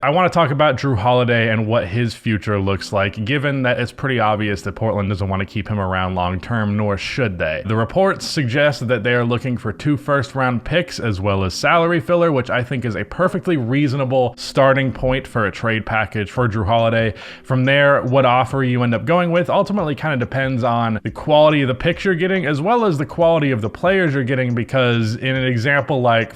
I want to talk about Jrue Holiday and what his future looks like, given that it's pretty obvious that Portland doesn't want to keep him around long term, nor should they. The reports suggest that they are looking for 2 first-round picks as well as salary filler, which I think is a perfectly reasonable starting point for a trade package for Jrue Holiday. From there, what offer you end up going with ultimately kind of depends on the quality of the picks you're getting as well as the quality of the players you're getting, because in an example like,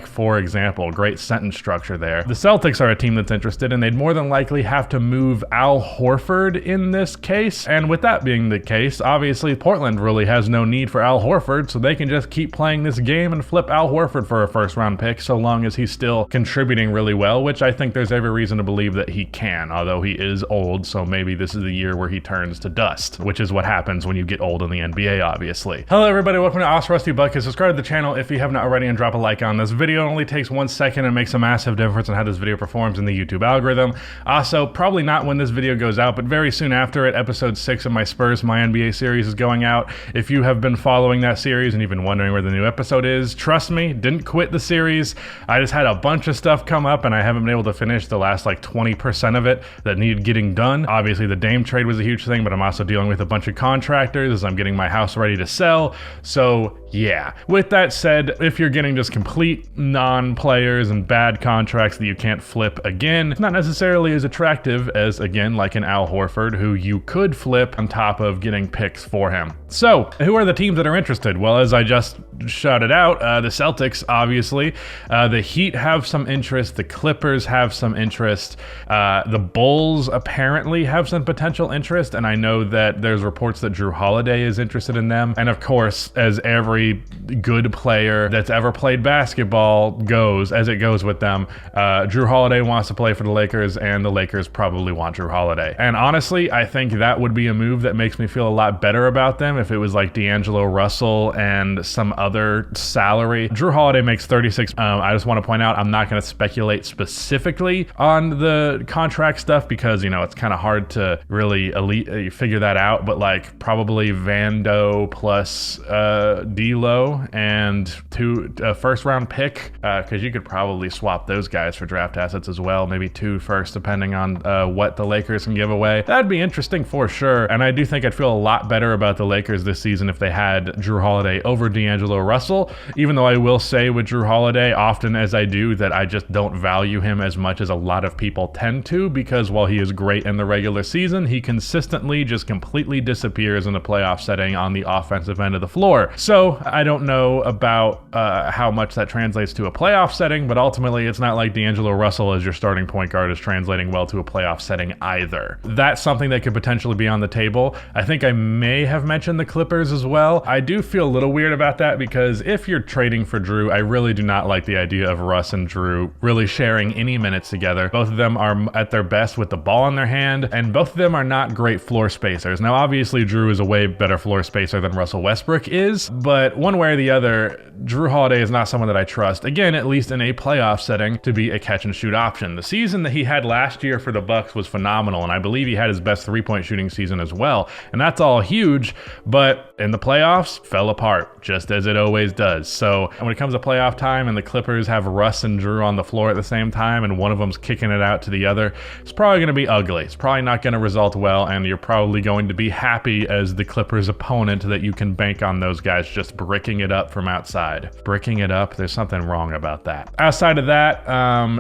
for example, great sentence structure there. The Celtics are a team that's interested, and they'd more than likely have to move Al Horford in this case. And with that being the case, obviously Portland really has no need for Al Horford, so they can just keep playing this game and flip Al Horford for a first-round pick so long as he's still contributing really well, which I think there's every reason to believe that he can, although he is old, so maybe this is the year where he turns to dust, which is what happens when you get old in the NBA, obviously. Hello everybody, welcome to Os Rusty Bucket. Subscribe to the channel if you have not already, and drop a like on this video. It only takes 1 second and makes a massive difference in how this video performs in the YouTube algorithm. Also, probably not when this video goes out, but very soon after it, episode 6 of my Spurs My NBA series is going out. If you have been following that series and you've been wondering where the new episode is, trust me, didn't quit the series. I just had a bunch of stuff come up and I haven't been able to finish the last like 20% of it that needed getting done. Obviously the Dame trade was a huge thing, but I'm also dealing with a bunch of contractors as I'm getting my house ready to sell. So yeah, with that said, if you're getting just complete non-players and bad contracts that you can't flip again, it's not necessarily as attractive as, again, like an Al Horford, who you could flip on top of getting picks for him. So, who are the teams that are interested? Well, as I just shouted out, the Celtics, obviously. The Heat have some interest. The Clippers have some interest. The Bulls apparently have some potential interest, and I know that there's reports that Jrue Holiday is interested in them. And of course, as every good player that's ever played basketball goes, as it goes with them, Jrue Holiday wants to play for the Lakers, and the Lakers probably want Jrue Holiday. And honestly, I think that would be a move that makes me feel a lot better about them if it was like D'Angelo Russell and some other salary. Jrue Holiday makes 36. I just want to point out, I'm not going to speculate specifically on the contract stuff because, you know, it's kind of hard to really figure that out, but like probably Vando plus D'Lo and a first-round pick, because you could probably swap those guys for draft assets as well, maybe 2 first, depending on what the Lakers can give away. That'd be interesting for sure, and I do think I'd feel a lot better about the Lakers this season if they had Jrue Holiday over D'Angelo Russell, even though I will say with Jrue Holiday, often as I do, that I just don't value him as much as a lot of people tend to, because while he is great in the regular season, he consistently just completely disappears in a playoff setting on the offensive end of the floor. So I don't know about how much that translates to a playoff setting, but ultimately it's not like D'Angelo Russell as your starting point guard is translating well to a playoff setting either. That's something that could potentially be on the table. I think I may have mentioned the Clippers as well. I do feel a little weird about that because if you're trading for Jrue, I really do not like the idea of Russ and Jrue really sharing any minutes together. Both of them are at their best with the ball in their hand, and both of them are not great floor spacers. Now, obviously, Jrue is a way better floor spacer than Russell Westbrook is, but one way or the other, Jrue Holiday is not someone that I trust, again, at least in a playoff setting, to be a catch-and-shoot option. The season that he had last year for the Bucks was phenomenal, and I believe he had his best three-point shooting season as well, and that's all huge, but in the playoffs, fell apart, just as it always does. So when it comes to playoff time and the Clippers have Russ and Jrue on the floor at the same time, and one of them's kicking it out to the other, it's probably going to be ugly. It's probably not going to result well, and you're probably going to be happy as the Clippers opponent that you can bank on those guys just bricking it up from outside. Bricking it up, there's something wrong about that. Outside of that,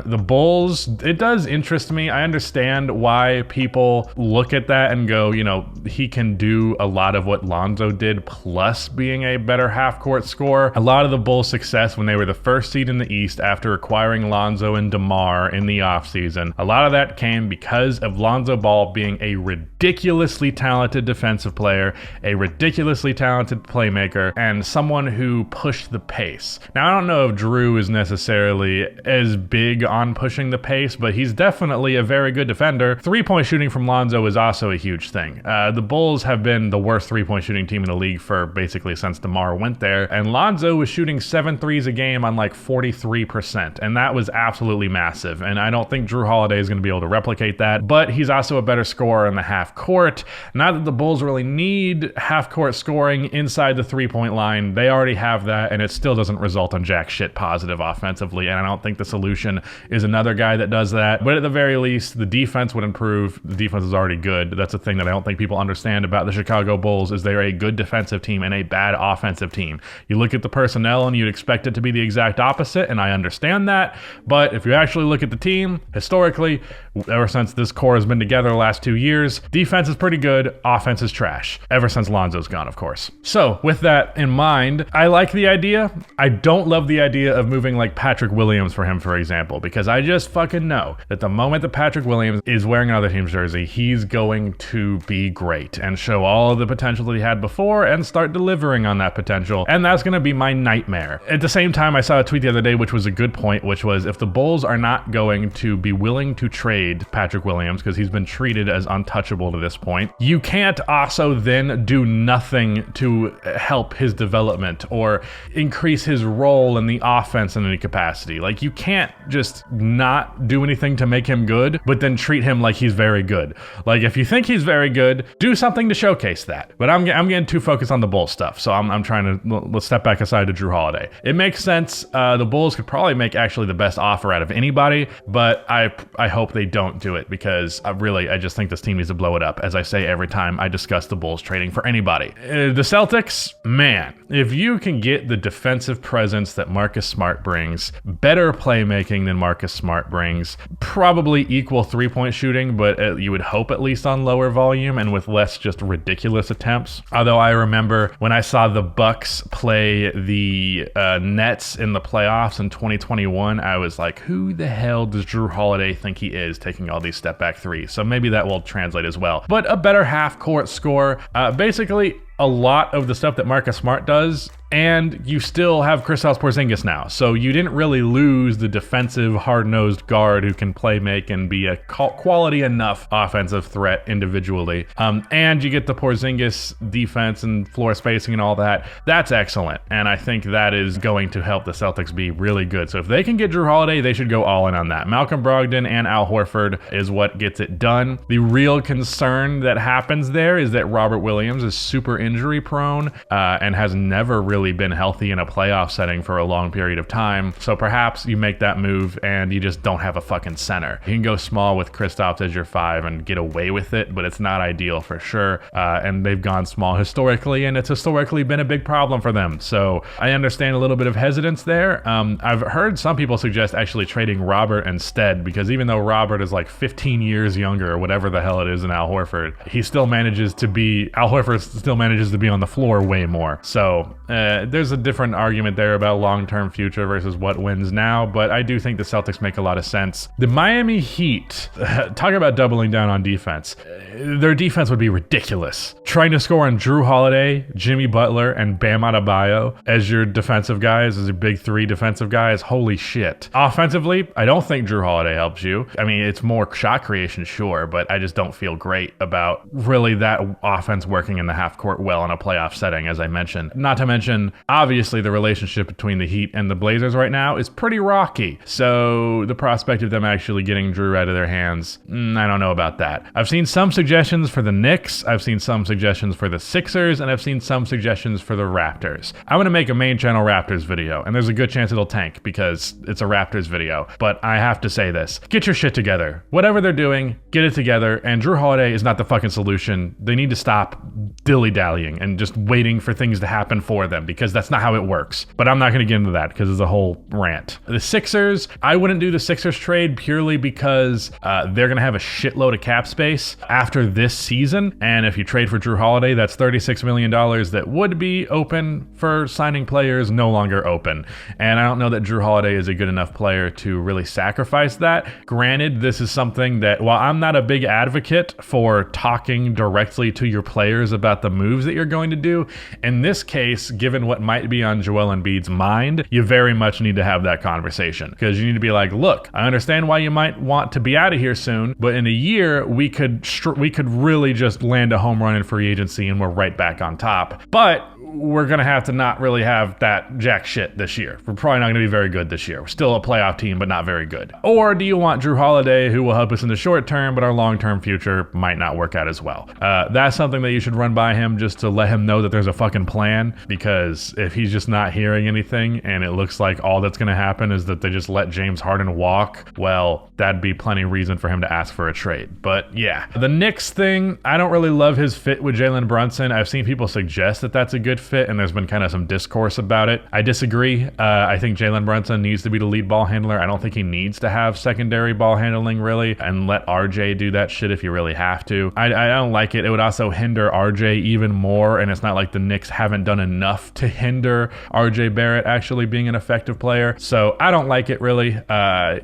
the Bulls, it does interest me. I understand why people look at that and go, you know, he can do a lot of what Lonzo did plus being a better half-court scorer. A lot of the Bulls' success when they were the first seed in the East after acquiring Lonzo and DeMar in the offseason, a lot of that came because of Lonzo Ball being a ridiculously talented defensive player, a ridiculously talented playmaker, and someone who pushed the pace. Now, I don't know if Jrue is necessarily as big on pushing the pace, but he's definitely a very good defender. Three-point shooting from Lonzo is also a huge thing. The Bulls have been the worst three-point shooting team in the league for basically since DeMar went there, and Lonzo was shooting 7 threes a game on like 43%, and that was absolutely massive, and I don't think Jrue Holiday is going to be able to replicate that, but he's also a better scorer in the half court. Not that the Bulls really need half court scoring inside the three-point line. They already have that, and it still doesn't doesn't result in jack shit positive offensively, and I don't think the solution is another guy that does that. But at the very least, the defense would improve. The defense is already good. That's a thing that I don't think people understand about the Chicago Bulls, is they're a good defensive team and a bad offensive team. You look at the personnel and you'd expect it to be the exact opposite, and I understand that. But if you actually look at the team, historically, ever since this core has been together the last 2 years, defense is pretty good, offense is trash. Ever since Lonzo's gone, of course. So with that in mind, I like the idea. I don't love the idea of moving like Patrick Williams for him, for example, because I just fucking know that the moment that Patrick Williams is wearing another team's jersey, he's going to be great and show all of the potential that he had before and start delivering on that potential. And that's going to be my nightmare. At the same time, I saw a tweet the other day, which was a good point, which was if the Bulls are not going to be willing to trade Patrick Williams because he's been treated as untouchable to this point, you can't also then do nothing to help his development or increase his role in the offense in any capacity. Like, you can't just not do anything to make him good, but then treat him like he's very good. Like, if you think he's very good, do something to showcase that. But I'm getting too focused on the Bulls stuff, so I'm trying to, let's step back aside to Jrue Holiday. It makes sense. The Bulls could probably make actually the best offer out of anybody, but I hope they don't do it, because I just think this team needs to blow it up, as I say every time I discuss the Bulls trading for anybody. The Celtics, man, if you can get the defensive presence that Marcus Smart brings, better playmaking than Marcus Smart brings, probably equal three-point shooting, but you would hope at least on lower volume and with less just ridiculous attempts. Although I remember when I saw the Bucks play the Nets in the playoffs in 2021, I was like, who the hell does Jrue Holiday think he is, taking all these step-back threes? So maybe that will translate as well. But a better half-court score, basically a lot of the stuff that Marcus Smart does, and you still have Kristaps Porzingis now. So you didn't really lose the defensive, hard-nosed guard who can play make and be a quality enough offensive threat individually. And you get the Porzingis defense and floor spacing and all that. That's excellent. And I think that is going to help the Celtics be really good. So if they can get Jrue Holiday, they should go all in on that. Malcolm Brogdon and Al Horford is what gets it done. The real concern that happens there is that Robert Williams is super injury prone and has never really been healthy in a playoff setting for a long period of time. So perhaps you make that move and you just don't have a fucking center. You can go small with Kristaps as your 5 and get away with it, but it's not ideal for sure. And they've gone small historically, and it's historically been a big problem for them. So I understand a little bit of hesitance there. I've heard some people suggest actually trading Robert instead, because even though Robert is like 15 years younger or whatever the hell it is than Al Horford, Al Horford still manages to be on the floor way more. So there's a different argument there about long-term future versus what wins now, but I do think the Celtics make a lot of sense. The Miami Heat, talk about doubling down on defense. Their defense would be ridiculous. Trying to score on Jrue Holiday, Jimmy Butler, and Bam Adebayo as your defensive guys, as your big 3 defensive guys, holy shit. Offensively, I don't think Jrue Holiday helps you. I mean, it's more shot creation, sure, but I just don't feel great about really that offense working in the half court well in a playoff setting, as I mentioned. Not to mention, obviously, the relationship between the Heat and the Blazers right now is pretty rocky. So the prospect of them actually getting Jrue out of their hands, I don't know about that. I've seen some suggestions for the Knicks, I've seen some suggestions for the Sixers, and I've seen some suggestions for the Raptors. I'm going to make a main channel Raptors video, and there's a good chance it'll tank because it's a Raptors video. But I have to say this. Get your shit together. Whatever they're doing, get it together, and Jrue Holiday is not the fucking solution. They need to stop dilly-dallying and just waiting for things to happen for them, because that's not how it works. But I'm not going to get into that because it's a whole rant. The Sixers, I wouldn't do the Sixers trade purely because they're going to have a shitload of cap space after this season. And if you trade for Jrue Holiday, that's $36 million that would be open for signing players no longer open. And I don't know that Jrue Holiday is a good enough player to really sacrifice that. Granted, this is something that, while I'm not a big advocate for talking directly to your players about the moves that you're going to do, in this case, given what might be on Joel Embiid's mind, you very much need to have that conversation, because you need to be like, look, I understand why you might want to be out of here soon, but in a year we could really just land a home run in free agency and we're right back on top. But we're going to have to not really have that jack shit this year. We're probably not going to be very good this year. We're still a playoff team, but not very good. Or do you want Jrue Holiday, who will help us in the short term, but our long-term future might not work out as well? That's something that you should run by him just to let him know that there's a fucking plan, because if he's just not hearing anything and it looks like all that's going to happen is that they just let James Harden walk, well, that'd be plenty of reason for him to ask for a trade. But yeah, the Knicks thing, I don't really love his fit with Jalen Brunson. I've seen people suggest that that's a good fit, and there's been kind of some discourse about it. I disagree. I think Jalen Brunson needs to be the lead ball handler. I don't think he needs to have secondary ball handling, really, and let RJ do that shit if you really have to. I don't like it. It would also hinder RJ even more, and it's not like the Knicks haven't done enough to hinder RJ Barrett actually being an effective player. So I don't like it, really.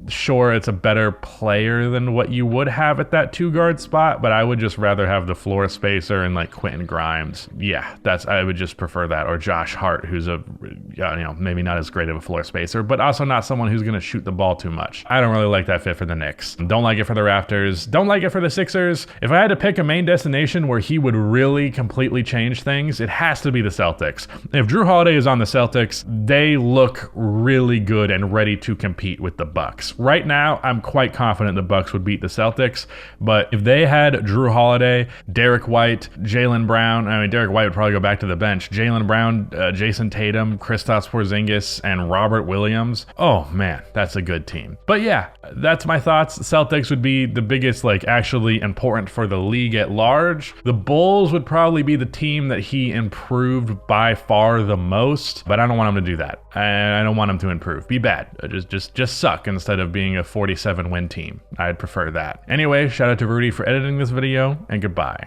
Sure, it's a better player than what you would have at that 2-guard spot, but I would just rather have the floor spacer and like Quentin Grimes. Yeah, I would just prefer that, or Josh Hart, who's maybe not as great of a floor spacer, but also not someone who's going to shoot the ball too much. I don't really like that fit for the Knicks. Don't like it for the Raptors. Don't like it for the Sixers. If I had to pick a main destination where he would really completely change things, it has to be the Celtics. If Jrue Holiday is on the Celtics, they look really good and ready to compete with the Bucks. Right now, I'm quite confident the Bucks would beat the Celtics, but if they had Jrue Holiday, Derek White, Jaylen Brown, Derek White would probably go back to the bench, Jaylen Brown, Jason Tatum, Kristaps Porzingis, and Robert Williams, oh man, that's a good team. But yeah, that's my thoughts. Celtics would be the biggest, actually important for the league at large. The Bulls would probably be the team that he improved by far the most, but I don't want him to do that. I don't want him to improve. Be bad. Just suck instead of being a 47-win team. I'd prefer that. Anyway, shout out to Rudy for editing this video, and goodbye.